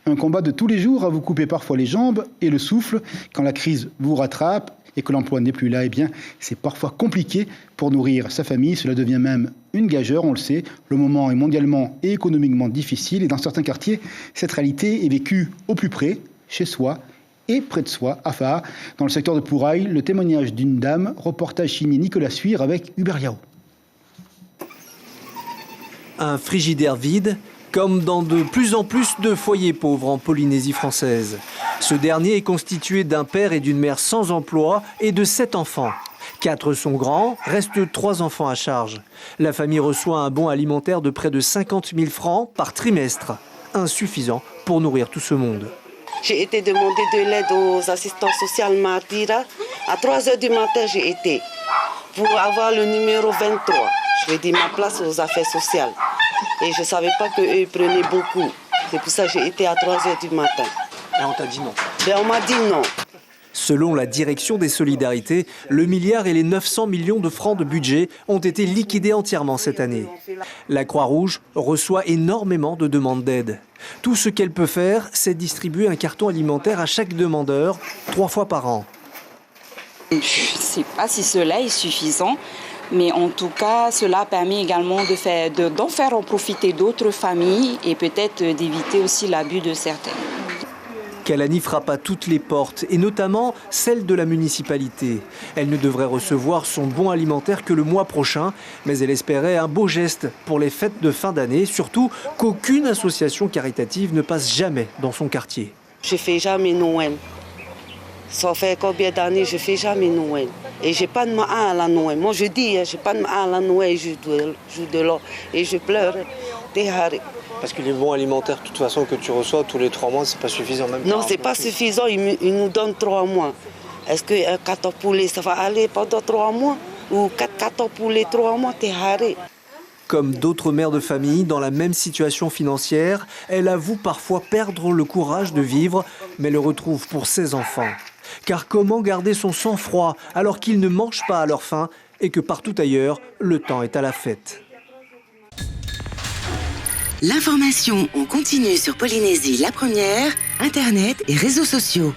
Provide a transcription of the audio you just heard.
Un combat de tous les jours à vous couper parfois les jambes et le souffle. Quand la crise vous rattrape et que l'emploi n'est plus là, eh bien, c'est parfois compliqué pour nourrir sa famille. Cela devient même une gageure, on le sait. Le moment est mondialement et économiquement difficile. Et dans certains quartiers, cette réalité est vécue au plus près, chez soi et près de soi, à Faa, dans le secteur de Pouraille. Le témoignage d'une dame, reportage signé Nicolas Suire avec Hubert Yao. Un frigidaire vide, comme dans de plus en plus de foyers pauvres en Polynésie française. Ce dernier est constitué d'un père et d'une mère sans emploi et de 7 enfants. 4 sont grands, restent 3 enfants à charge. La famille reçoit un bon alimentaire de près de 50 000 francs par trimestre, insuffisant pour nourrir tout ce monde. J'ai été demander de l'aide aux assistants sociaux mardi. À 3 h du matin, j'ai été pour avoir le numéro 23. Je vais dire ma place aux affaires sociales. Et je ne savais pas qu'eux prenaient beaucoup. C'est pour ça que j'ai été à 3 h du matin. Et on t'a dit non. Ben, on m'a dit non. Selon la direction des solidarités, le milliard et les 900 millions de francs de budget ont été liquidés entièrement cette année. La Croix-Rouge reçoit énormément de demandes d'aide. Tout ce qu'elle peut faire, c'est distribuer un carton alimentaire à chaque demandeur 3 fois par an. Je ne sais pas si cela est suffisant, mais en tout cas, cela permet également d'en faire en profiter d'autres familles et peut-être d'éviter aussi l'abus de certaines. Kalani frappe à toutes les portes, et notamment celle de la municipalité. Elle ne devrait recevoir son bon alimentaire que le mois prochain, mais elle espérait un beau geste pour les fêtes de fin d'année, surtout qu'aucune association caritative ne passe jamais dans son quartier. Je ne fais jamais Noël. Ça fait combien d'années je ne fais jamais Noël. Et je n'ai pas de main à la Noël. Moi je dis, je n'ai pas de main à la Noël, je joue de l'or et je pleure. Parce que les bons alimentaires, de toute façon, que tu reçois tous les 3 mois, c'est pas suffisant même. Non, c'est pas suffisant. Ils nous donnent 3 mois. Est-ce qu'un 14 poulets, ça va aller pendant 3 mois? Ou 14 poulets, 3 mois, t'es haré. Comme d'autres mères de famille dans la même situation financière, elle avoue parfois perdre le courage de vivre, mais le retrouve pour ses enfants. Car comment garder son sang-froid alors qu'ils ne mangent pas à leur faim et que partout ailleurs, le temps est à la fête? L'information en continu sur Polynésie la première, Internet et réseaux sociaux.